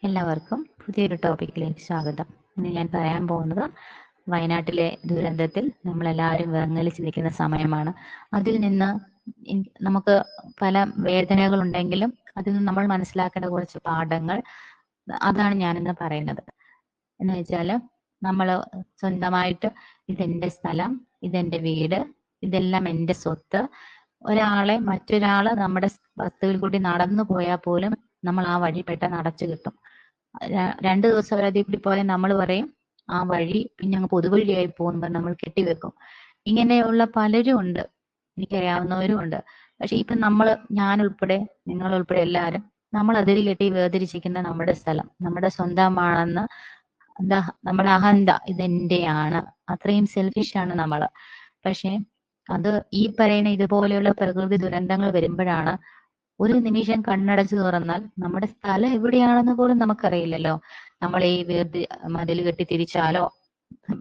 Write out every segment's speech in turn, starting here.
എല്ലാവർക്കും പുതിയൊരു ടോപ്പിക്കിലേക്ക് സ്വാഗതം. ഇന്ന് ഞാൻ പറയാൻ പോകുന്നത് വയനാട്ടിലെ ദുരന്തത്തിൽ നമ്മളെല്ലാവരും വിറങ്ങലിച്ച് നിൽക്കുന്ന സമയമാണ്. അതിൽ നിന്ന് നമുക്ക് പല വേദനകളുണ്ടെങ്കിലും അതിൽ നിന്ന് നമ്മൾ മനസ്സിലാക്കേണ്ട കുറച്ച് പാഠങ്ങൾ, അതാണ് ഞാനിന്ന് പറയുന്നത്. എന്ന് വെച്ചാൽ നമ്മൾ സ്വന്തമായിട്ട് ഇതെന്റെ സ്ഥലം, ഇതെന്റെ വീട്, ഇതെല്ലാം എൻ്റെ സ്വത്ത്, മറ്റൊരാള് നമ്മുടെ വസ്തുവിൽ കൂടി നടന്നു പോയാൽ പോലും നമ്മൾ ആ വഴി പെട്ടെന്ന് അടച്ചു കിട്ടും. 2 ദിവസം അതിൽ കൂടി പോയാൽ നമ്മൾ പറയും ആ വഴി പിന്നെ അങ്ങ് പൊതുവഴിയായി പോകുമ്പോൾ നമ്മൾ കെട്ടിവെക്കും. ഇങ്ങനെയുള്ള പലരും ഉണ്ട്, എനിക്കറിയാവുന്നവരും ഉണ്ട്. പക്ഷെ ഇപ്പൊ ഞാൻ ഉൾപ്പെടെ, നിങ്ങൾ ഉൾപ്പെടെ എല്ലാവരും നമ്മൾ അതിൽ കെട്ടി വേർതിരിച്ചിരിക്കുന്ന നമ്മുടെ സ്ഥലം നമ്മുടെ സ്വന്തമാണെന്ന് നമ്മുടെ അഹന്ത, ഇതെന്റെയാണ്, അത്രയും സെൽഫിഷാണ് നമ്മള്. പക്ഷെ അത് ഈ പറയുന്ന ഇതുപോലെയുള്ള പ്രകൃതി ദുരന്തങ്ങൾ വരുമ്പോഴാണ് ഒരു നിമിഷം കണ്ണടച്ചു തുറന്നാൽ നമ്മുടെ സ്ഥലം എവിടെയാണെന്ന് പോലും നമുക്കറിയില്ലല്ലോ. നമ്മൾ ഈ മതിൽ കെട്ടി തിരിച്ചാലോ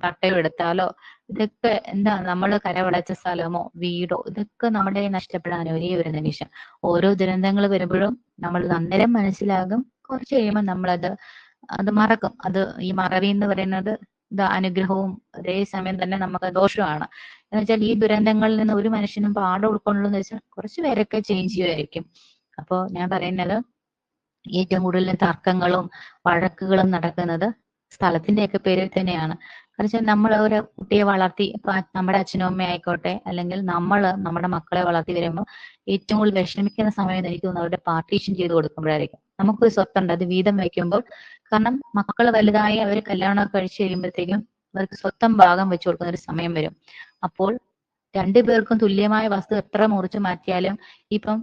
പട്ടയം എടുത്താലോ ഇതൊക്കെ എന്താ, നമ്മൾ കരവടച്ച സ്ഥലമോ വീടോ ഇതൊക്കെ നമ്മുടെ നഷ്ടപ്പെടാൻ ഒരേ ഒരു നിമിഷം. ഓരോ ദുരന്തങ്ങൾ വരുമ്പോഴും നമ്മൾ അന്നേരം മനസ്സിലാകും, കുറച്ച് കഴിയുമ്പോൾ അത് മറക്കും. ഈ മറവി എന്ന് പറയുന്നത് അനുഗ്രഹവും അതേ സമയം തന്നെ നമുക്ക് ദോഷമാണ്. എന്ന് വെച്ചാൽ ഈ ദുരന്തങ്ങളിൽ നിന്ന് ഒരു മനുഷ്യനും പാഠം ഉൾക്കൊള്ളുന്നു വെച്ചാൽ കുറച്ച് പേരൊക്കെ ചേഞ്ച് ചെയ്യുമായിരിക്കും. അപ്പോ ഞാൻ പറയുന്നത്, ഏറ്റവും കൂടുതൽ തർക്കങ്ങളും വഴക്കുകളും നടക്കുന്നത് സ്ഥലത്തിന്റെയൊക്കെ പേരിൽ തന്നെയാണ്. കാരണം നമ്മൾ ഒരു കുട്ടിയെ വളർത്തി, ഇപ്പൊ നമ്മുടെ അച്ഛനും അമ്മയും ആയിക്കോട്ടെ, അല്ലെങ്കിൽ നമ്മുടെ മക്കളെ വളർത്തി വരുമ്പോൾ ഏറ്റവും കൂടുതൽ വിഷമിക്കുന്ന സമയം എനിക്ക് തോന്നുന്നു അവരുടെ പാർട്ടീഷൻ ചെയ്ത് കൊടുക്കുമ്പോഴായിരിക്കും. നമുക്കൊരു സ്വത്തുണ്ട്, അത് വീതം വയ്ക്കുമ്പോൾ, കാരണം മക്കൾ വലുതായി അവർ കല്യാണമൊക്കെ കഴിച്ചു കഴിയുമ്പോഴത്തേക്കും അവർക്ക് സ്വന്തം ഭാഗം വെച്ചു കൊടുക്കുന്ന ഒരു സമയം വരും. അപ്പോൾ രണ്ടുപേർക്കും തുല്യമായ വസ്തു എത്ര മുറിച്ചു മാറ്റിയാലും ഇപ്പം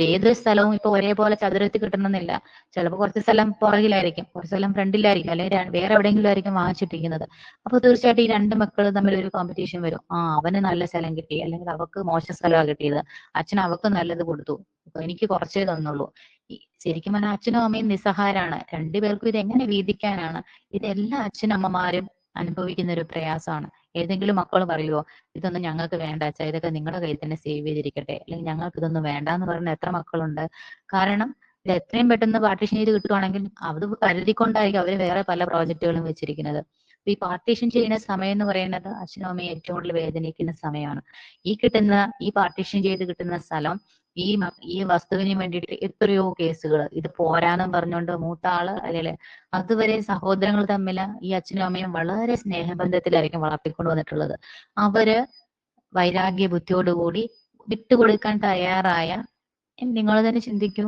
ഏതൊരു സ്ഥലവും ഇപ്പൊ ഒരേപോലെ ചതുരത്തിൽ കിട്ടണമെന്നില്ല. ചിലപ്പോൾ കുറച്ച് സ്ഥലം പുറകിലായിരിക്കും, കുറച്ച് സ്ഥലം ഫ്രണ്ടിലായിരിക്കും, അല്ലെങ്കിൽ വേറെ എവിടെയെങ്കിലും ആയിരിക്കും വാങ്ങിച്ചിട്ടിരിക്കുന്നത്. അപ്പൊ തീർച്ചയായിട്ടും ഈ രണ്ട് മക്കൾ തമ്മിൽ ഒരു കോമ്പറ്റീഷൻ വരും. അവന് നല്ല സ്ഥലം കിട്ടി, അല്ലെങ്കിൽ അവക്ക് മോശം സ്ഥലമാണ് കിട്ടിയത്, അച്ഛൻ അവക്ക് നല്ലത് കൊടുത്തു, അപ്പൊ എനിക്ക് കുറച്ചേ തന്നുള്ളൂ. ശരിക്കും പറഞ്ഞാൽ അച്ഛനും അമ്മയും നിസ്സഹായരാണ്. രണ്ടുപേർക്കും ഇത് എങ്ങനെ വീതിക്കാനാണ്? ഇതെല്ലാ അച്ഛനമ്മമാരും അനുഭവിക്കുന്ന ഒരു പ്രയാസമാണ്. ഏതെങ്കിലും മക്കൾ പറയുമോ ഇതൊന്നും ഞങ്ങൾക്ക് വേണ്ട അച്ഛാ, ഇതൊക്കെ നിങ്ങളുടെ കയ്യിൽ തന്നെ സേവ് ചെയ്തിരിക്കട്ടെ, അല്ലെങ്കിൽ ഞങ്ങൾക്ക് ഇതൊന്നും വേണ്ട എന്ന് പറയുന്ന എത്ര മക്കളുണ്ട്? കാരണം ഇത് എത്രയും പെട്ടെന്ന് പാർട്ടീഷൻ ചെയ്ത് കിട്ടുവാണെങ്കിൽ അത് കരുതിക്കൊണ്ടായിരിക്കും അവര് വേറെ പല പ്രോജക്റ്റുകളും വെച്ചിരിക്കുന്നത്. അപ്പൊ ഈ പാർട്ടീഷൻ ചെയ്യുന്ന സമയം എന്ന് പറയുന്നത് അച്ഛനും അമ്മയും ഏറ്റവും കൂടുതൽ വേദനിക്കുന്ന സമയമാണ്. ഈ പാർട്ടീഷൻ ചെയ്ത് കിട്ടുന്ന സ്ഥലം, ഈ വസ്തുവിന് വേണ്ടിയിട്ട് എത്രയോ കേസുകൾ, ഇത് പോരാന്നും പറഞ്ഞുകൊണ്ട് മൂത്ത ആള് അല്ലെങ്കിൽ അതുവരെ സഹോദരങ്ങൾ തമ്മിൽ ഈ അച്ഛനും അമ്മയും വളരെ സ്നേഹബന്ധത്തിലായിരിക്കും വളർത്തിക്കൊണ്ട് വന്നിട്ടുള്ളത്. അവര് വൈരാഗ്യ ബുദ്ധിയോടുകൂടി വിട്ടുകൊടുക്കാൻ തയ്യാറായ, നിങ്ങൾ തന്നെ ചിന്തിക്കൂ,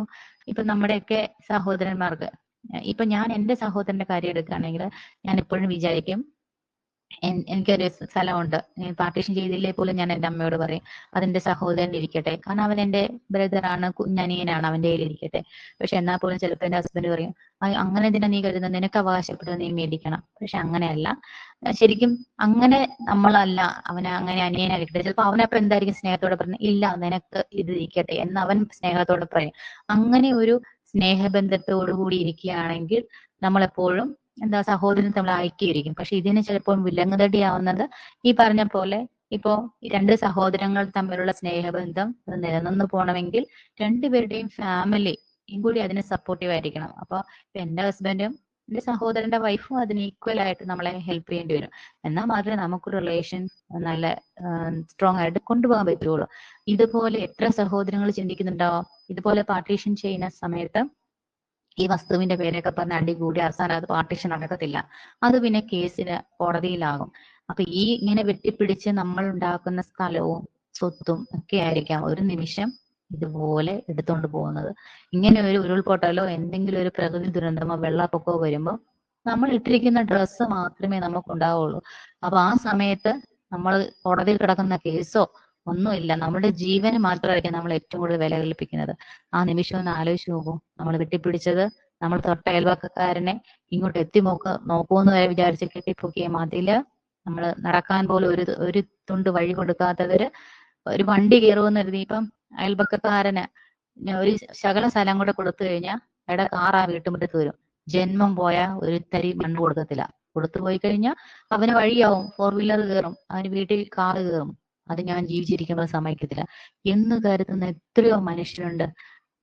ഇപ്പൊ നമ്മുടെയൊക്കെ സഹോദരന്മാർക്ക്, ഇപ്പൊ ഞാൻ എന്റെ സഹോദരന്റെ കാര്യം എടുക്കുകയാണെങ്കിൽ ഞാൻ എപ്പോഴും വിചാരിക്കും, എനിക്കൊരു സ്ഥലമുണ്ട്, പാർട്ടീഷൻ ചെയ്തില്ലേ പോലും ഞാൻ എൻ്റെ അമ്മയോട് പറയും അതെന്റെ സഹോദരൻ ഇരിക്കട്ടെ, കാരണം അവൻ എൻ്റെ ബ്രദറാണ്, കുഞ്ഞനിയനാണ്, അവന്റെ കയ്യിൽ ഇരിക്കട്ടെ. പക്ഷെ എന്നാൽ പോലും ചിലപ്പോൾ എന്റെ ഹസ്ബൻഡ് പറയും അങ്ങനെ എന്തിനാ നീ കരുതുന്നത്, നിനക്ക് അവകാശപ്പെട്ടത് നീ മേടിക്കണം. പക്ഷെ അങ്ങനെയല്ല, ശരിക്കും അങ്ങനെ നമ്മളല്ല അവനെ അങ്ങനെ അനിയനായിരിക്കട്ടെ, ചിലപ്പോൾ അവനപ്പൊ എന്തായിരിക്കും സ്നേഹത്തോടെ പറഞ്ഞത്, ഇല്ല നിനക്ക് ഇത് ഇരിക്കട്ടെ എന്ന് അവൻ സ്നേഹത്തോടെ പറയും. അങ്ങനെ ഒരു സ്നേഹബന്ധത്തോടു കൂടി ഇരിക്കുകയാണെങ്കിൽ നമ്മളെപ്പോഴും സഹോദരൻ തമ്മിൽ ഐക്യമായിരിക്കും. പക്ഷെ ഇതിന് ചിലപ്പോൾ വിലങ്ങുതടിയാവുന്നത് ഈ പറഞ്ഞ പോലെ, ഇപ്പോ രണ്ട് സഹോദരങ്ങൾ തമ്മിലുള്ള സ്നേഹബന്ധം അത് നിലനിന്ന് പോകണമെങ്കിൽ രണ്ടുപേരുടെയും ഫാമിലിയും കൂടി അതിന് സപ്പോർട്ടീവ് ആയിരിക്കണം. അപ്പൊ എന്റെ ഹസ്ബൻഡും എന്റെ സഹോദരന്റെ വൈഫും അതിന് ഈക്വൽ ആയിട്ട് നമ്മളെ ഹെൽപ്പ് ചെയ്യേണ്ടി വരും. എന്നാൽ മാത്രമേ നമുക്കൊരു റിലേഷൻ നല്ല സ്ട്രോങ് ആയിട്ട് കൊണ്ടുപോകാൻ പറ്റുള്ളൂ. ഇതുപോലെ എത്ര സഹോദരങ്ങൾ ചിന്തിക്കുന്നുണ്ടാവും, ഇതുപോലെ പാർട്ടീഷൻ ചെയ്യുന്ന സമയത്ത് ഈ വസ്തുവിന്റെ പേരൊക്കെ പറഞ്ഞ് അടികൂടി അവസാനം അത് പാർട്ടീഷൻ നടക്കത്തില്ല, അത് പിന്നെ കേസിന് കോടതിയിലാകും. അപ്പൊ ഇങ്ങനെ വെട്ടിപ്പിടിച്ച് നമ്മൾ ഉണ്ടാക്കുന്ന സ്ഥലവും സ്വത്തും ഒക്കെ ആയിരിക്കാം ഒരു നിമിഷം ഇതുപോലെ എടുത്തോണ്ട് പോകുന്നത്. ഇങ്ങനെ ഒരു ഉരുൾപൊട്ടലോ എന്തെങ്കിലും ഒരു പ്രകൃതി ദുരന്തമോ വെള്ളപ്പൊക്കമോ വരുമ്പോൾ നമ്മൾ ഇട്ടിരിക്കുന്ന ഡ്രസ്സ് മാത്രമേ നമുക്ക് ഉണ്ടാവുള്ളൂ. അപ്പൊ ആ സമയത്ത് നമ്മൾ കോടതിയിൽ കിടക്കുന്ന കേസോ ഒന്നുമില്ല, നമ്മുടെ ജീവന് മാത്രമായിരിക്കും നമ്മൾ ഏറ്റവും കൂടുതൽ വില കൽപ്പിക്കുന്നത്. ആ നിമിഷം ഒന്ന് ആലോചിച്ച് നോക്കൂ, നമ്മൾ വെട്ടിപ്പിടിച്ചത് നമ്മൾ തൊട്ട അയൽവക്കക്കാരനെ ഇങ്ങോട്ട് നോക്കൂന്ന് വരെ വിചാരിച്ച് കെട്ടിപ്പൊക്കിയ മതില്, നമ്മൾ നടക്കാൻ പോലും ഒരു തുണ്ട് വഴി കൊടുക്കാത്തവര് ഒരു വണ്ടി കയറുമെന്ന് കരുതി ഇപ്പം അയൽപക്കക്കാരന് ഒരു ശകല സ്ഥലം കൂടെ കൊടുത്തു കഴിഞ്ഞാൽ എടെ കാർ ആ വീട്ടുമുറ്റത്ത് വരും. ജന്മം പോയ ഒരു തരി മണ്ണ് കൊടുക്കത്തില്ല. കൊടുത്തു പോയി കഴിഞ്ഞാൽ അവന് വഴിയാവും, 4 വീലർ കയറും, അവന് വീട്ടിൽ കാറ് കയറും, അത് ഞാൻ ജീവിച്ചിരിക്കുമ്പോൾ സമ്മതിക്കത്തില്ല എന്ന് കരുതുന്ന എത്രയോ മനുഷ്യരുണ്ട്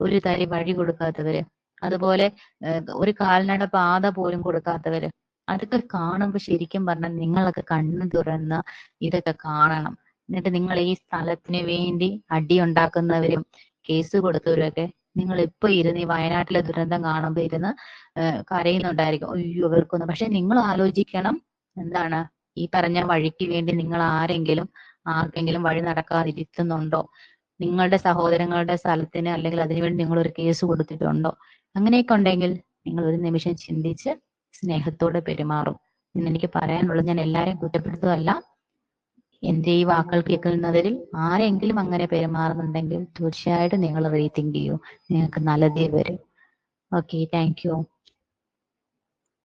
ഒരു തരി വഴി കൊടുക്കാത്തവര്. അതുപോലെ ഒരു കാൽനട പാത പോലും കൊടുക്കാത്തവര്, അതൊക്കെ കാണുമ്പോൾ ശരിക്കും പറഞ്ഞാൽ നിങ്ങളൊക്കെ കണ്ണു തുറന്ന് ഇതൊക്കെ കാണണം. എന്നിട്ട് നിങ്ങൾ ഈ സ്ഥലത്തിന് വേണ്ടി അടി ഉണ്ടാക്കുന്നവരും കേസ് കൊടുത്തവരൊക്കെ നിങ്ങൾ ഇപ്പൊ ഇരുന്ന് ഈ വയനാട്ടിലെ ദുരന്തം കാണുമ്പോൾ ഇരുന്ന് കരയുന്നുണ്ടായിരിക്കും, അയ്യോ ഇവർക്കൊന്നും. പക്ഷെ നിങ്ങൾ ആലോചിക്കണം, എന്താണ് ഈ പറഞ്ഞ വഴിക്ക് വേണ്ടി നിങ്ങൾ ആർക്കെങ്കിലും വഴി നടക്കാതിരുത്തുന്നുണ്ടോ? നിങ്ങളുടെ സഹോദരങ്ങളുടെ സ്ഥലത്തിന് അല്ലെങ്കിൽ അതിനുവേണ്ടി നിങ്ങൾ ഒരു കേസ് കൊടുത്തിട്ടുണ്ടോ? അങ്ങനെയൊക്കെ ഉണ്ടെങ്കിൽ നിങ്ങൾ ഒരു നിമിഷം ചിന്തിച്ച് സ്നേഹത്തോടെ പെരുമാറും എന്ന് എനിക്ക് പറയാനുള്ളത്. ഞാൻ എല്ലാരെയും കുറ്റപ്പെടുത്തുകയല്ല. എന്റെ ഈ വാക്കുകൾ കേൾക്കുന്നവരിൽ ആരെങ്കിലും അങ്ങനെ പെരുമാറുന്നുണ്ടെങ്കിൽ തീർച്ചയായിട്ടും നിങ്ങൾ റീതിങ്ക് ചെയ്യൂ. നിങ്ങൾക്ക് നല്ലതേ വരും. Okay, thank you.